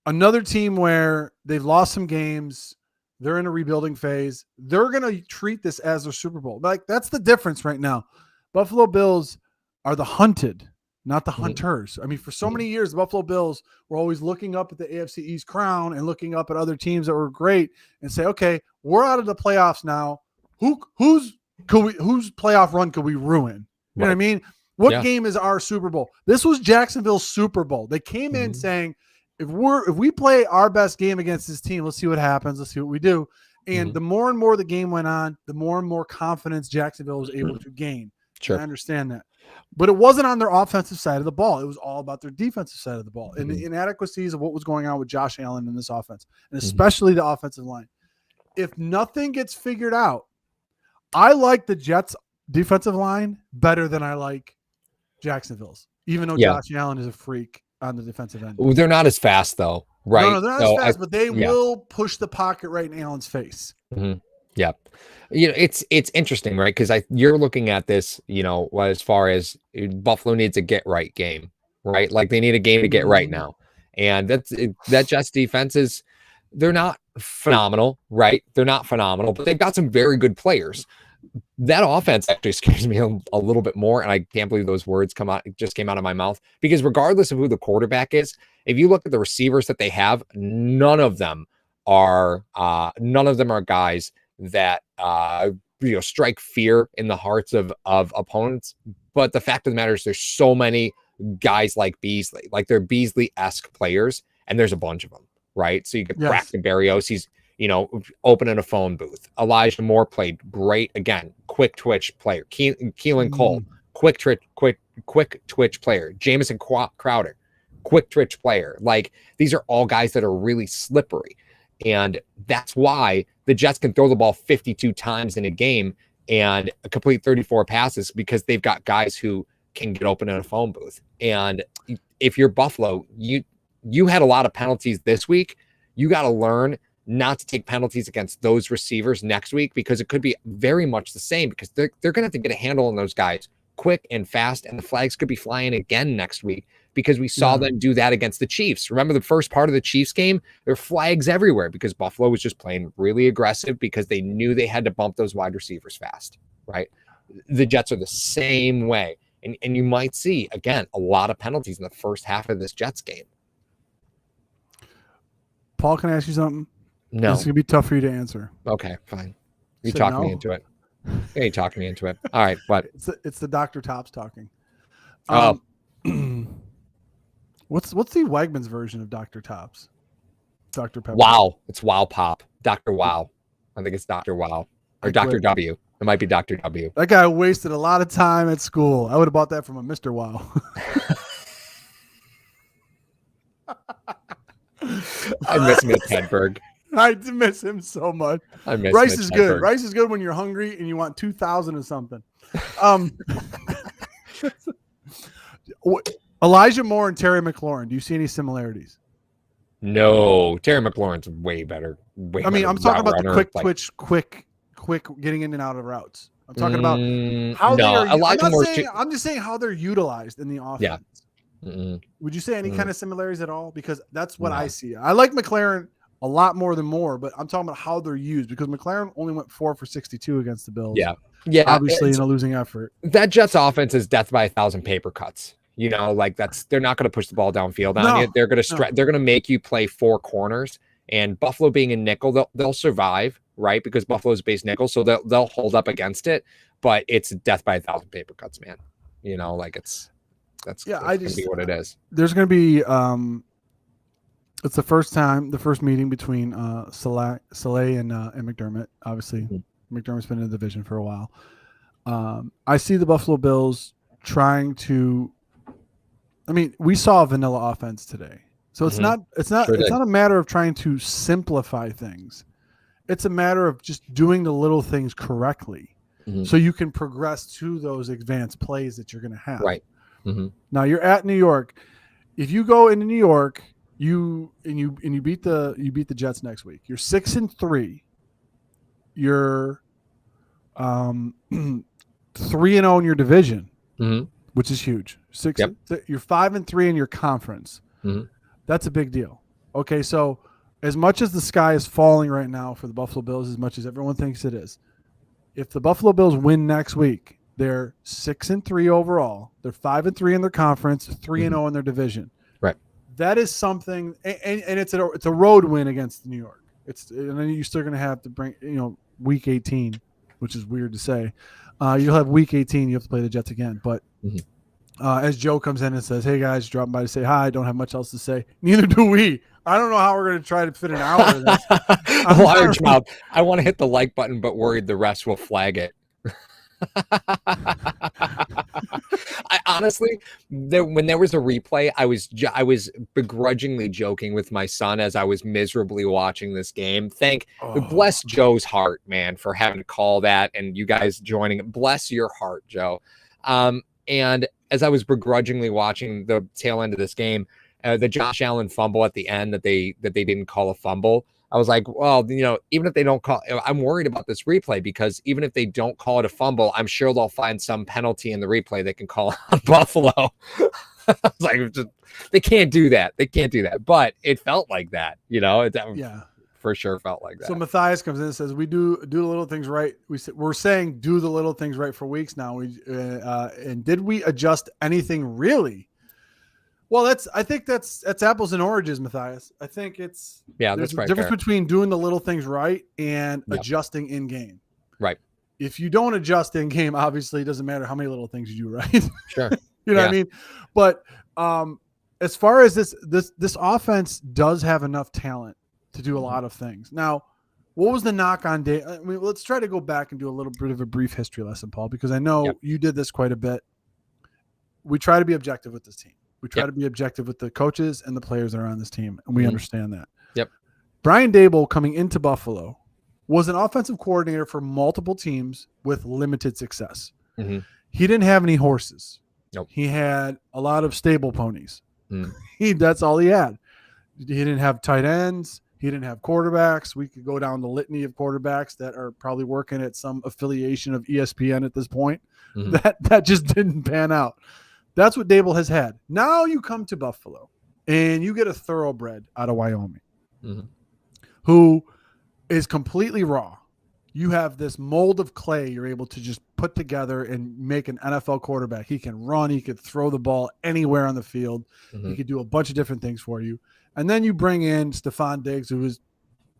another team where they've lost some games. They're in a rebuilding phase. They're going to treat this as their Super Bowl. Like, that's the difference right now. Buffalo Bills are the hunted, not the hunters. I mean, for so many years, the Buffalo Bills were always looking up at the AFC East crown and looking up at other teams that were great and say, okay, we're out of the playoffs now. Whose playoff run could we ruin? You know what I mean? What game is our Super Bowl? This was Jacksonville's Super Bowl. They came in saying, if we play our best game against this team, let's see what happens. Let's see what we do. And the more and more the game went on, the more and more confidence Jacksonville was able to gain. Sure. I understand that. But it wasn't on their offensive side of the ball. It was all about their defensive side of the ball and the inadequacies of what was going on with Josh Allen in this offense, and especially the offensive line. If nothing gets figured out, I like the Jets' defensive line better than I like Jacksonville's, even though Josh Allen is a freak on the defensive end. They're not as fast, though, right? No, they're not as fast, but they will push the pocket right in Allen's face. Yeah. It's interesting, right? Because you're looking at this, as far as Buffalo needs a get-right game, right? Like, they need a game to get right now. And that Jets defense is, they're not phenomenal, right? They're not phenomenal, but they've got some very good players. That offense actually scares me a little bit more, and I can't believe those words came out of my mouth, because regardless of who the quarterback is, if you look at the receivers that they have, none of them are guys that strike fear in the hearts of opponents. But the fact of the matter is, there's so many guys like Beasley, like they're Beasley-esque players, and there's a bunch of them, right? So you get Braxton Berrios, he's opening a phone booth. Elijah Moore played great again, quick twitch player. Keelan Cole, quick twitch player. Jamison Crowder, quick twitch player. Like, these are all guys that are really slippery. And that's why the Jets can throw the ball 52 times in a game and complete 34 passes, because they've got guys who can get open in a phone booth. And if you're Buffalo, you had a lot of penalties this week. you got to learn not to take penalties against those receivers next week, because it could be very much the same, because they're going to have to get a handle on those guys quick and fast, and the flags could be flying again next week, because we saw them do that against the Chiefs. Remember the first part of the Chiefs game? There were flags everywhere because Buffalo was just playing really aggressive because they knew they had to bump those wide receivers fast, right? The Jets are the same way. And you might see, again, a lot of penalties in the first half of this Jets game. Paul, can I ask you something? No. This is going to be tough for you to answer. Okay, fine. You talk me into it. Yeah, you talk me into it. All right, but it's the Dr. Tops talking. Oh. What's the Wegmans version of Dr. Tops? Dr. Pepper. Wow. It's Wow Pop. Dr. Wow. I think it's Dr. Wow. Or Dr. W. It might be Dr. W. That guy wasted a lot of time at school. I would have bought that from a Mr. Wow. I miss Mitch Hedberg. I miss him so much. I miss Rice Mitch is good. Hedberg. Rice is good when you're hungry and you want 2,000 or something. Elijah Moore and Terry McLaurin. Do you see any similarities? No, Terry McLaurin's way better. I mean, I'm talking about the quick twitch, quick getting in and out of routes. I'm talking about how they are. I'm just saying how they're utilized in the offense. Yeah. Would you say any kind of similarities at all? Because that's what I see. I like McLaurin a lot more than Moore, but I'm talking about how they're used, because McLaurin only went 4 for 62 against the Bills. Yeah. Obviously in a losing effort. That Jets offense is death by 1,000 paper cuts. You know, like they're not going to push the ball downfield on you. They're going to They're going to make you play 4 corners. And Buffalo being in nickel, they'll survive, right? Because Buffalo's base nickel, so they'll hold up against it. But it's death by 1,000 paper cuts, man. You know, like that's going to be what it is. There's going to be it's the first meeting between Saleh and McDermott. Obviously, McDermott's been in the division for a while. I see the Buffalo Bills trying to. I mean, we saw a vanilla offense today, so it's not a matter of trying to simplify things. It's a matter of just doing the little things correctly, so you can progress to those advanced plays that you're going to have. Right. Now you're at New York. If you go into New York, you beat the Jets next week. You're 6-3. You're 3-0 in your division, which is huge. You're 5-3 in your conference. That's a big deal. Okay, so as much as the sky is falling right now for the Buffalo Bills, as much as everyone thinks it is, if the Buffalo Bills win next week, they're 6-3 overall. They're 5-3 in their conference, 3-0 in their division. Right. That is something, and it's a road win against New York. And then you're still going to have to bring week 18, which is weird to say. You'll have week 18. You have to play the Jets again. But as Joe comes in and says, "Hey guys, dropping by to say hi. I don't have much else to say." Neither do we. I don't know how we're going to try to fit an hour in this. Large mouth. I want to hit the like button, but worried the rest will flag it. I honestly, when there was a replay, I was begrudgingly joking with my son as I was miserably watching this game. Bless Joe's heart, man, for having to call that, and you guys joining it. Bless your heart, Joe. And as I was begrudgingly watching the tail end of this game, the Josh Allen fumble at the end that they didn't call a fumble, I was like, well, even if they don't call, I'm worried about this replay, because even if they don't call it a fumble, I'm sure they'll find some penalty in the replay they can call on Buffalo. I was like, they can't do that. They can't do that. But it felt like that, for sure felt like that. So Matthias comes in and says, we do the little things right. We're saying do the little things right for weeks now. And did we adjust anything really? Well, I think that's apples and oranges, Matthias. I think there's a difference between doing the little things right and adjusting in game. Right. If you don't adjust in game, obviously it doesn't matter how many little things you do right. Sure. You know what I mean? But as far as this offense does have enough talent to do a lot of things. Now, what was the knock on Day? I mean, let's try to go back and do a little bit of a brief history lesson, Paul, because I know you did this quite a bit. We try to be objective with this team. We try to be objective with the coaches and the players that are on this team, and we understand that. Yep. Brian Daboll coming into Buffalo was an offensive coordinator for multiple teams with limited success. He didn't have any horses. Nope. He had a lot of stable ponies. That's all he had. He didn't have tight ends. He didn't have quarterbacks. We could go down the litany of quarterbacks that are probably working at some affiliation of ESPN at this point. That just didn't pan out. That's what Dable has had. Now you come to Buffalo and you get a thoroughbred out of Wyoming who is completely raw. You have this mold of clay you're able to just put together and make an NFL quarterback. He can run. He could throw the ball anywhere on the field. He could do a bunch of different things for you. And then you bring in Stephon Diggs, who is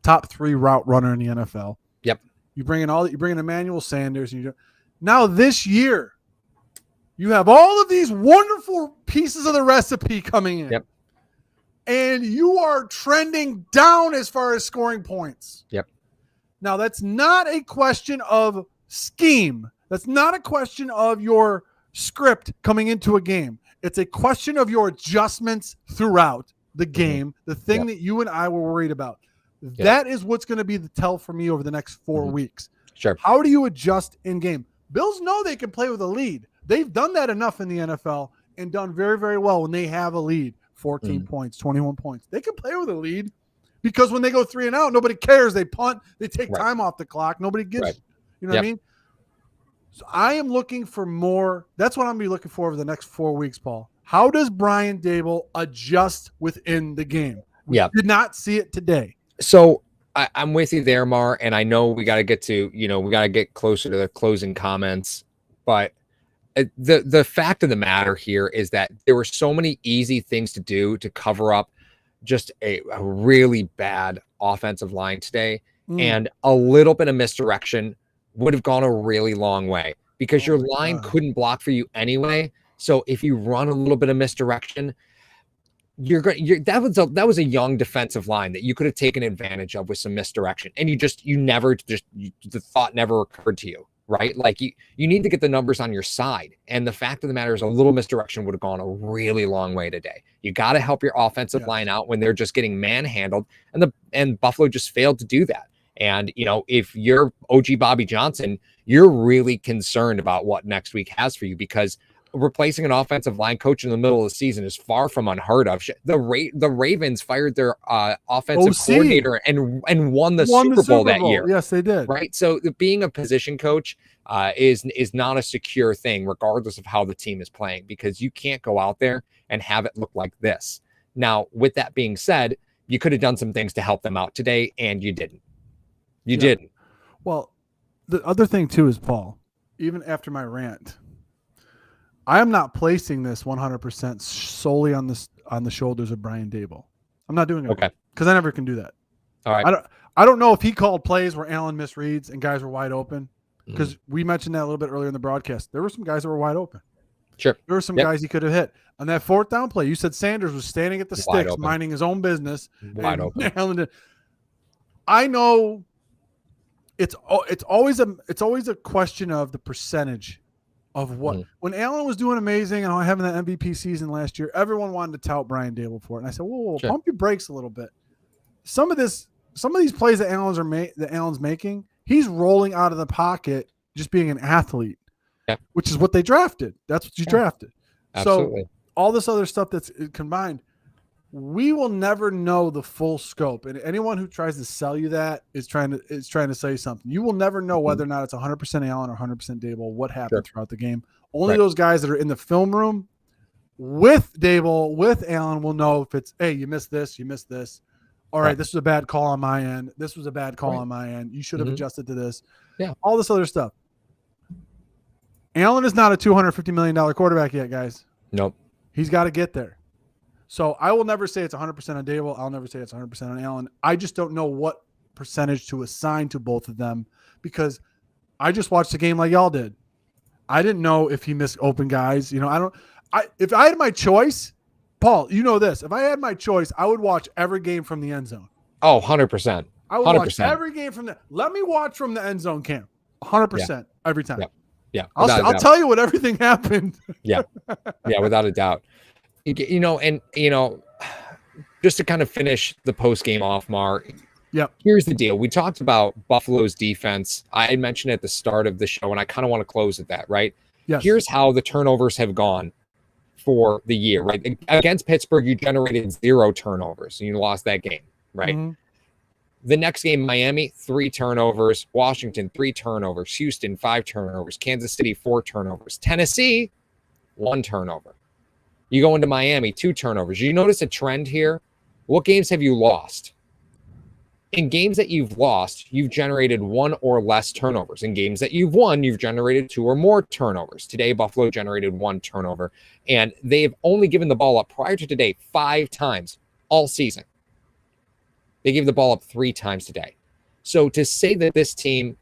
top 3 route runner in the NFL. Yep. You bring in Emmanuel Sanders. Now this year, you have all of these wonderful pieces of the recipe coming in. Yep. And you are trending down as far as scoring points. Yep. Now, that's not a question of scheme. That's not a question of your script coming into a game. It's a question of your adjustments throughout the game, the thing that you and I were worried about. That is what's going to be the tell for me over the next 4 weeks. Sure. How do you adjust in game? Bills know they can play with a lead. They've done that enough in the NFL and done very, very well when they have a lead. 14 points, 21 points. They can play with a lead. Because when they go 3 and out, nobody cares. They punt. They take time off the clock. Nobody gives. You know what I mean? So I am looking for more. That's what I'm going to be looking for over the next 4 weeks, Paul. How does Brian Dable adjust within the game? We did not see it today. So I'm with you there, Mar. And I know we got to get to, we got to get closer to the closing comments. But the fact of the matter here is that there were so many easy things to do to cover up just a really bad offensive line today. And a little bit of misdirection would have gone a really long way because your line couldn't block for you anyway. So if you run a little bit of misdirection, that was a young defensive line that you could have taken advantage of with some misdirection. And the thought never occurred to you, right? Like you need to get the numbers on your side. And the fact of the matter is a little misdirection would have gone a really long way today. You got to help your offensive line out when they're just getting manhandled, and Buffalo just failed to do that. And, if you're OG Bobby Johnson, you're really concerned about what next week has for you because replacing an offensive line coach in the middle of the season is far from unheard of. The Ravens fired their offensive coordinator and won the Super Bowl that year. Yes, they did. Right. So being a position coach is not a secure thing, regardless of how the team is playing, because you can't go out there and have it look like this. Now, with that being said, you could have done some things to help them out today, and you didn't. You didn't. Well, the other thing too is, Paul, even after my rant, I am not placing this 100% solely on the shoulders of Brian Dable. I'm not doing it because I never can do that. All right. I don't know if he called plays where Allen misreads and guys were wide open because we mentioned that a little bit earlier in the broadcast. There were some guys that were wide open. Sure. There were some guys he could have hit. On that 4th down play, you said Sanders was standing at the sticks, minding his own business. Wide open. Allen did. I know it's always a question of the percentage of what. When Allen was doing amazing and having that MVP season last year, everyone wanted to tout Brian Dable for it. And I said, whoa, pump your brakes a little bit. Some of these plays that Allen's making, he's rolling out of the pocket, just being an athlete, which is what they drafted. That's what you drafted. Absolutely. So all this other stuff that's combined, we will never know the full scope. And anyone who tries to sell you that is trying to say something. You will never know whether or not it's 100% Allen or 100% Dable, what happened throughout the game. Only those guys that are in the film room with Dable, with Allen, will know if it's, hey, you missed this, you missed this. All right, this was a bad call on my end. This was a bad call on my end. You should have adjusted to this. Yeah. All this other stuff. Allen is not a $250 million quarterback yet, guys. Nope. He's got to get there. So I will never say it's 100% on Dable. I'll never say it's 100% on Allen. I just don't know what percentage to assign to both of them because I just watched the game like y'all did. I didn't know if he missed open guys. If I had my choice, Paul, you know this. If I had my choice, I would watch every game from the end zone. Oh, 100%. I would watch every game from let me watch from the end zone cam. 100% every time. Yeah. I'll tell you what everything happened. Yeah, without a doubt. Just to kind of finish the post game off, Mark. Yeah. Here's the deal. We talked about Buffalo's defense. I had mentioned at the start of the show, and I kind of want to close with that, right? Yes. Here's how the turnovers have gone for the year, right? Against Pittsburgh, you generated 0 turnovers, and you lost that game, right? The next game, Miami, 3 turnovers. Washington, 3 turnovers. Houston, 5 turnovers. Kansas City, 4 turnovers. Tennessee, 1 turnover. You go into Miami, 2 turnovers. You notice a trend here? What games have you lost? In games that you've lost, you've generated 1 or less turnovers. In games that you've won, you've generated 2 or more turnovers. Today, Buffalo generated 1 turnover, and they've only given the ball up prior to today 5 times all season. They gave the ball up 3 times today. So to say that this team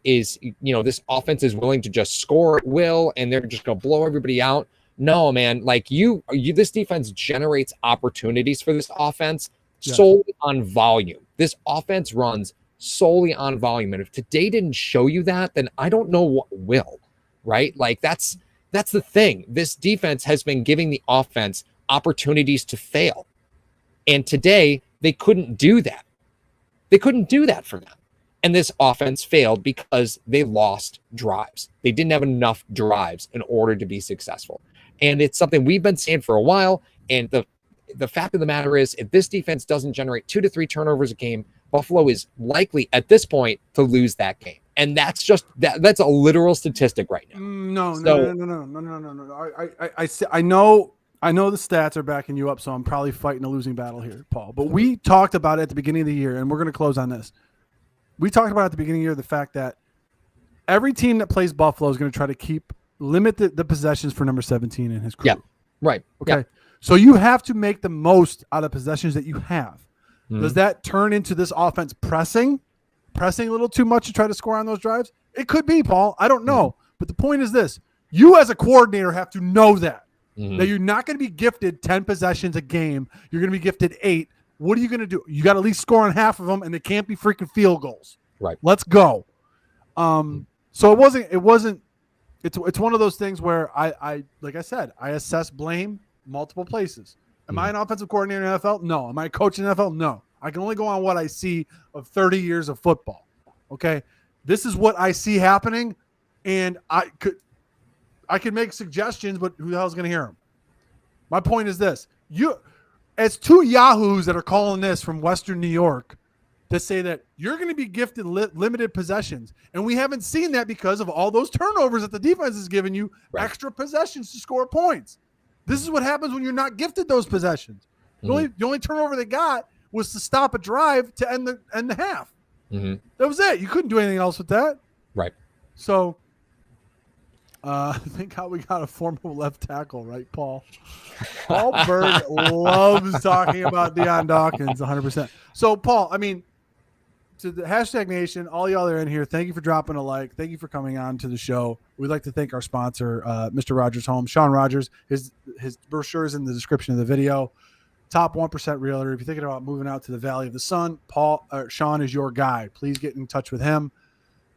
is, this offense is willing to just score at will and they're just going to blow everybody out. No, man, like this defense generates opportunities for this offense solely on volume. This offense runs solely on volume. And if today didn't show you that, then I don't know what will, right? Like that's the thing. This defense has been giving the offense opportunities to fail. And today they couldn't do that. They couldn't do that for them. And this offense failed because they lost drives. They didn't have enough drives in order to be successful. And it's something we've been saying for a while. And the fact of the matter is, if this defense doesn't generate 2 to 3 turnovers a game, Buffalo is likely at this point to lose that game. And that's just that's a literal statistic right now. No. I know the stats are backing you up, so I'm probably fighting a losing battle here, Paul. But we talked about it at the beginning of the year, and we're going to close on this. We talked about at the beginning of the year the fact that every team that plays Buffalo is going to try to limit the possessions for number 17 in his crew. Yeah, right. Okay. Yeah. So you have to make the most out of possessions that you have. Mm-hmm. Does that turn into this offense pressing a little too much to try to score on those drives? It could be, Paul. I don't know. Mm-hmm. But the point is this. You as a coordinator have to know that. Mm-hmm. That you're not going to be gifted 10 possessions a game. You're going to be gifted 8. What are you going to do? You got to at least score on half of them, and they can't be freaking field goals. Right. Let's go. So it wasn't. It's one of those things where I like I said, I assess blame multiple places. Am I an offensive coordinator in the NFL? No. Am I a coach in the NFL? No. I can only go on what I see of 30 years of football. Okay, this is what I see happening, and I could make suggestions, but who the hell is going to hear them? My point is this. As 2 yahoos that are calling this from Western New York to say that you're going to be gifted limited possessions, and we haven't seen that because of all those turnovers that the defense has given you, extra possessions to score points. This is what happens when you're not gifted those possessions. Mm-hmm. The only turnover they got was to stop a drive to end the half. Mm-hmm. That was it. You couldn't do anything else with that. Right. So thank God we got a former left tackle, right, Paul? Paul Berg loves talking about Deion Dawkins 100%. So, Paul, I mean, to the hashtag Nation, all y'all that are in here, thank you for dropping a like. Thank you for coming on to the show. We'd like to thank our sponsor, Mr. Rogers Home, Sean Rogers. His brochure is in the description of the video. Top 1% realtor. If you're thinking about moving out to the Valley of the Sun, Sean is your guy. Please get in touch with him.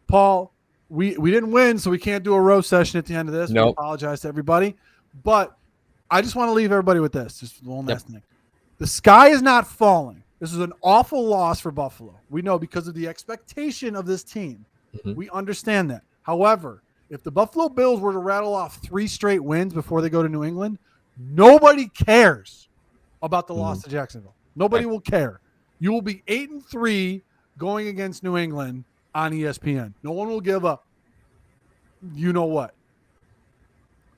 Paul, we didn't win, so we can't do a roast session at the end of this. Nope. We apologize to everybody. But I just want to leave everybody with this. Just one last thing. The sky is not falling. This is an awful loss for Buffalo. We know because of the expectation of this team. Mm-hmm. We understand that. However, if the Buffalo Bills were to rattle off 3 straight wins before they go to New England, nobody cares about the loss to Jacksonville. Nobody will care. You will be 8-3 going against New England on ESPN. No one will give up. You know what?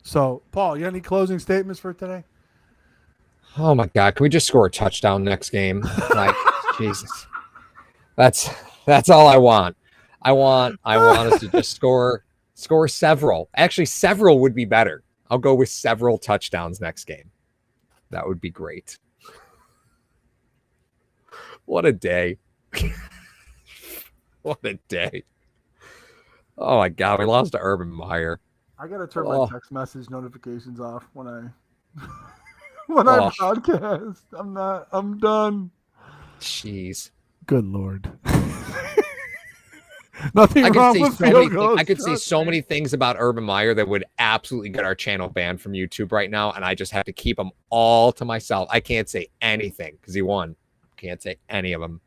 So, Paul, you got any closing statements for today? Oh my God! Can we just score a touchdown next game? Like, Jesus, that's all I want. I want us to just score several. Actually, several would be better. I'll go with several touchdowns next game. That would be great. What a day! What a day! Oh my God, we lost to Urban Meyer. I gotta turn my text message notifications off when I podcast. I'm done. Jeez. Good Lord. Nothing wrong with field goals. I could say so many things about Urban Meyer that would absolutely get our channel banned from YouTube right now, and I just have to keep them all to myself. I can't say anything because he won. Can't say any of them.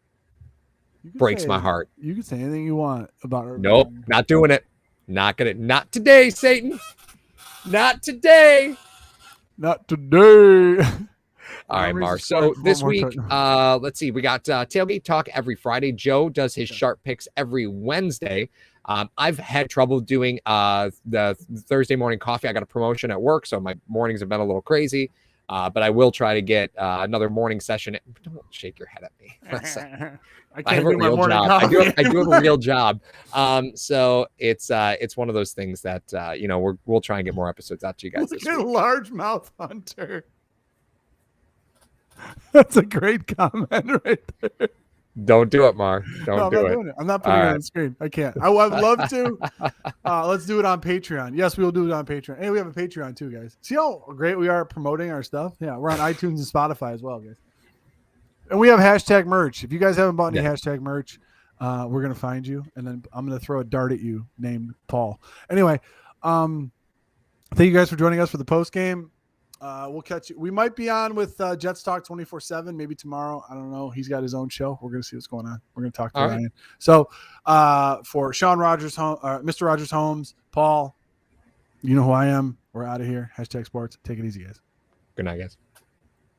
Breaks my heart. You can say anything you want about Urban Nope, Meyer. Not doing it. Not today, Satan. Not today. Not today. All right, Mar. So this week, let's see. We got Tailgate Talk every Friday. Joe does his sharp picks every Wednesday. I've had trouble doing the Thursday morning coffee. I got a promotion at work, so my mornings have been a little crazy. But I will try to get another morning session. Don't shake your head at me. I have a real job. I do have a real job. So it's one of those things that we'll try and get more episodes out to you guys. Look at Largemouth Hunter. That's a great comment right there. Don't do it, Mar. Don't do it. I'm not putting it on the screen. I can't. I would love to. Let's do it on Patreon. Yes, we will do it on Patreon. Hey, we have a Patreon too, guys. See how great we are promoting our stuff? Yeah, we're on iTunes and Spotify as well, guys. And we have hashtag merch. If you guys haven't bought any hashtag merch, we're going to find you. And then I'm going to throw a dart at you named Paul. Anyway, thank you guys for joining us for the post game. We'll catch you. We might be on with Jets Talk 24/7, maybe tomorrow. I don't know. He's got his own show. We're going to see what's going on. We're going to talk to Ryan. Right. So for Sean Rogers, Mr. Rogers Holmes, Paul, you know who I am. We're out of here. Hashtag sports. Take it easy, guys. Good night, guys.